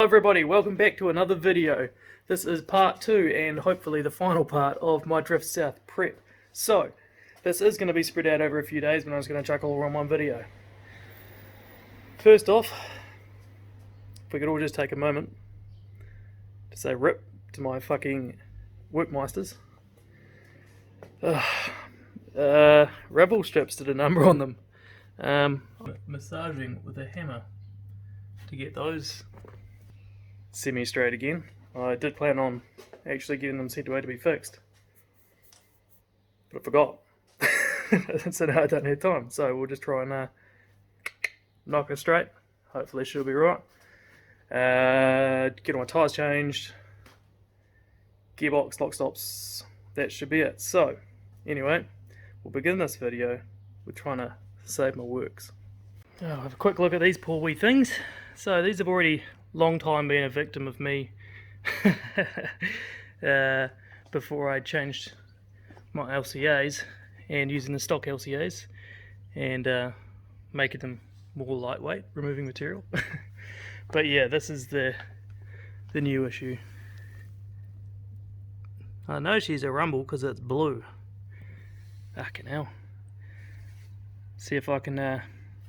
Everybody, welcome back to another video. This is part 2 and hopefully the final part of my Drift South prep. So, this is going to be spread out over a few days, but I'm just going to chuck all in one video. First off, if we could all just take a moment to say rip to my fucking workmeisters. Rebel strips did a number on them. Massaging with a hammer to get those semi-straight again. I did plan on actually getting them sent away to be fixed, but I forgot. So now I don't have time, so we'll just try and knock it straight. Hopefully she'll be right. Get all my tyres changed, gearbox, lock stops, that should be it. So anyway, we'll begin this video with trying to save my works. I'll have a quick look at these poor wee things. So these have already long time been a victim of me before I changed my LCAs and using the stock LCAs and making them more lightweight, removing material. But yeah, this is the new issue. I know she's a rumble because it's blue. Fucking hell. See if I can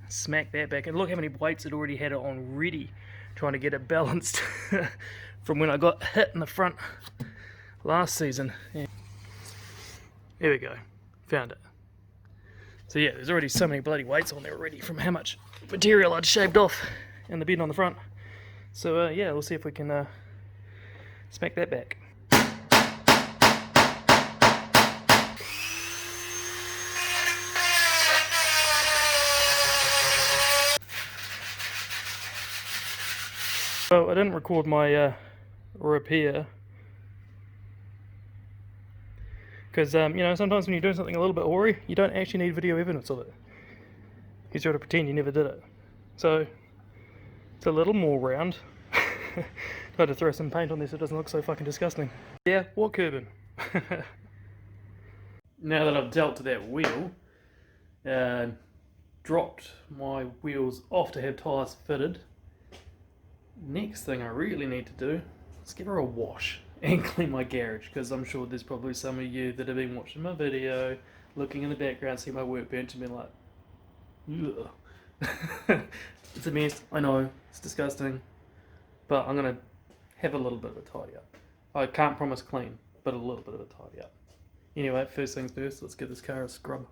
smack that back. And look how many weights it already had it on ready, trying to get it balanced from when I got hit in the front last season. Yeah. There we go, found it. So yeah, there's already so many bloody weights on there already from how much material I'd shaved off and the bin on the front. So yeah, we'll see if we can smack that back. So I didn't record my repair because you know, sometimes when you're doing something a little bit hoary, you don't actually need video evidence of it. You sort of pretend you never did it. So it's a little more round. Tried to throw some paint on this so it doesn't look so fucking disgusting. Yeah, what curbing? Now that I've dealt to that wheel, dropped my wheels off to have tyres fitted. Next thing I really need to do is give her a wash and clean my garage, because I'm sure there's probably some of you that have been watching my video, looking in the background, see my workbench and being like, ugh. It's a mess, I know, it's disgusting, but I'm going to have a little bit of a tidy up. I can't promise clean, but a little bit of a tidy up. Anyway, first things first, let's give this car a scrub.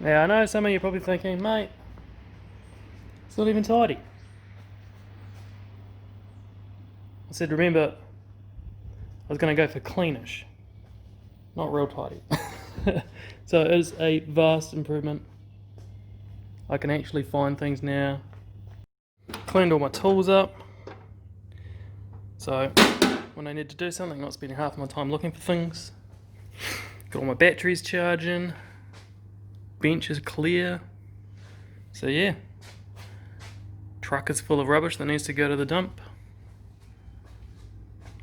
Now I know some of you are probably thinking, mate, it's not even tidy. I said, remember, I was going to go for cleanish, not real tidy. So it is a vast improvement. I can actually find things now. Cleaned all my tools up. So when I need to do something, not spending half my time looking for things. Got all my batteries charging. Bench is clear. So yeah. Truck is full of rubbish that needs to go to the dump.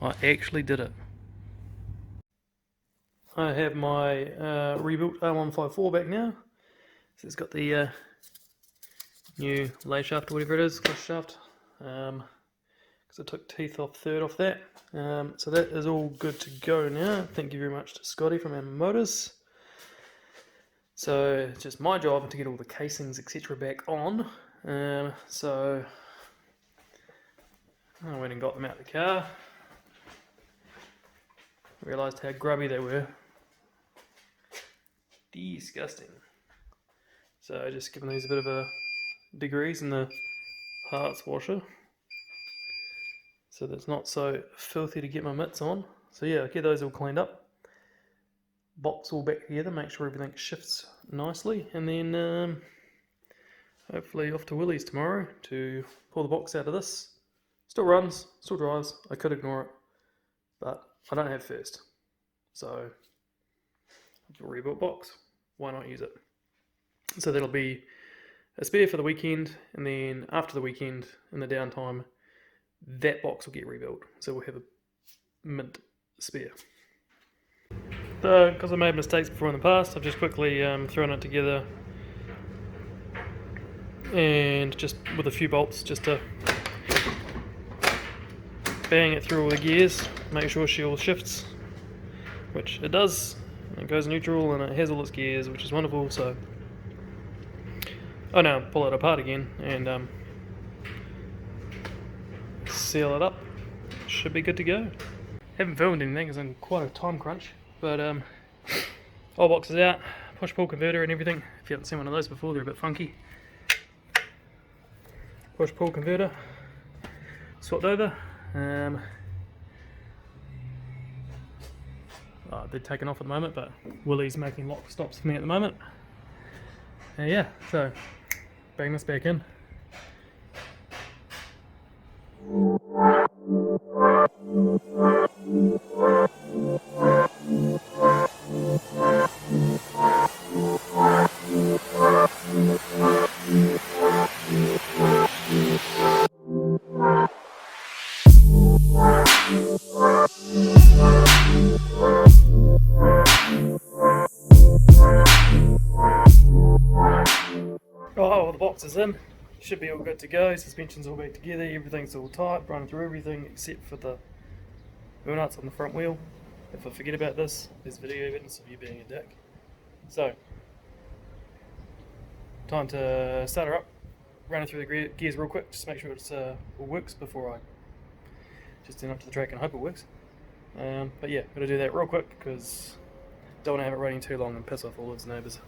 I actually did it. I have my rebuilt R154 back now. So it's got the new lay shaft or whatever it is, cross shaft. Because I took teeth off third off that. So that is all good to go now. Thank you very much to Scotty from our motors. So it's just my job to get all the casings etc back on. So I went and got them out of the car. Realised how grubby they were. Disgusting. So just giving these a bit of a degrease in the parts washer, so that's not so filthy to get my mitts on. So yeah, get those all cleaned up. Box all back together, make sure everything shifts nicely, and then hopefully off to Willie's tomorrow to pull the box out of this. Still runs, still drives, I could ignore it, but I don't have first. So, it's a rebuilt box, why not use it? So that'll be a spare for the weekend, and then after the weekend, in the downtime, that box will get rebuilt. So we'll have a mint spare. So, because I made mistakes before in the past, I've just quickly thrown it together and just with a few bolts just to bang it through all the gears, make sure she all shifts, which it does. It goes neutral and it has all its gears, which is wonderful. So oh, now pull it apart again and seal it up. Should be good to go. Haven't filmed anything because I'm quite a time crunch, but all boxes out, push pull converter and everything. If you haven't seen one of those before, they're a bit funky. Push pull converter swapped over. They're taken off at the moment, but Willie's making lock stops for me at the moment. Yeah, so bang this back in. Oh, the box is in. Should be all good to go. Suspension's all back together. Everything's all tight. Running through everything except for the wheel nuts on the front wheel. If I forget about this, there's video evidence of you being a dick. So, time to start her up. Running through the gears real quick, just to make sure it all works before I just turn up to the track and hope it works. But yeah, gotta do that real quick because don't want to have it running too long and piss off all its neighbours.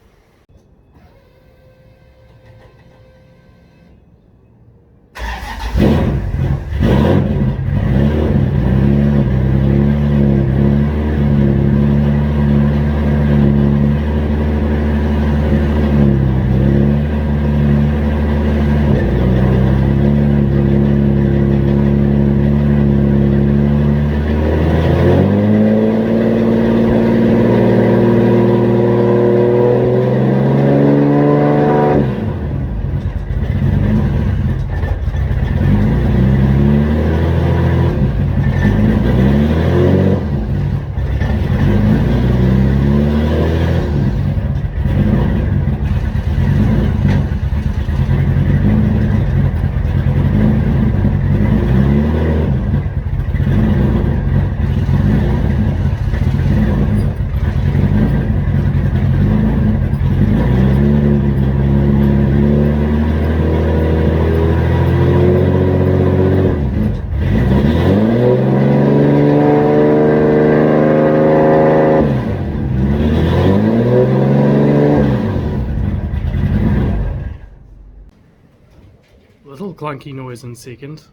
clunky noise in second.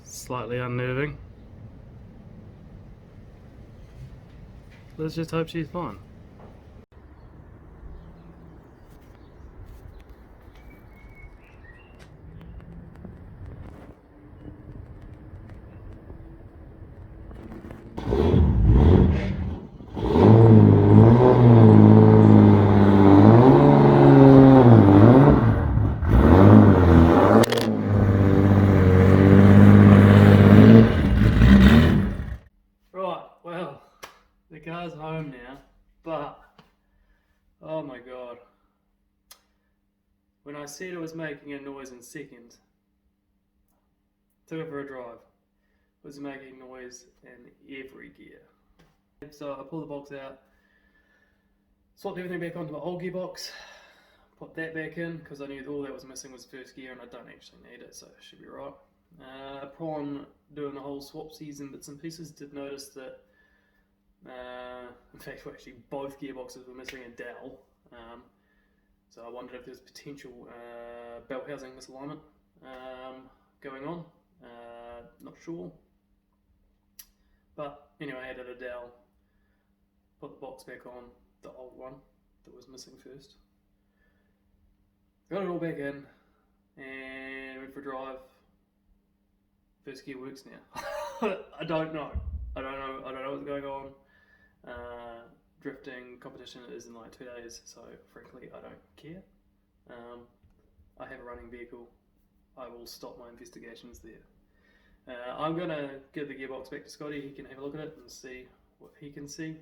Slightly unnerving. Let's just hope she's fine. Right, well, the car's home now, but oh my god. When I said it was making a noise in second, took it for a drive, it was making noise in every gear. So I pulled the box out, swapped everything back onto my old gearbox, put that back in because I knew all that was missing was first gear and I don't actually need it, so it should be right. Upon doing the whole swapsies and bits and pieces, did notice that in fact actually both gearboxes were missing a dowel, so I wondered if there's potential belt housing misalignment going on. Not sure, but anyway, I added a dowel, put the box back on, the old one that was missing first, got it all back in and went for a drive. First gear works now. I don't know what's going on. Drifting competition is in like 2 days, so frankly I don't care. I have a running vehicle. I will stop my investigations there. I'm gonna give the gearbox back to Scotty. He can have a look at it and see what he can see.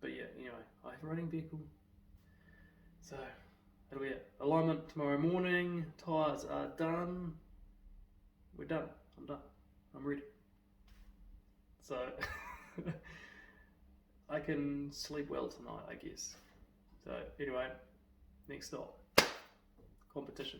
But yeah, anyway, I have a running vehicle, so that'll be it. Alignment tomorrow morning. Tyres are done. We're done. I'm done. I'm ready. So I can sleep well tonight, I guess. So anyway, next stop, competition.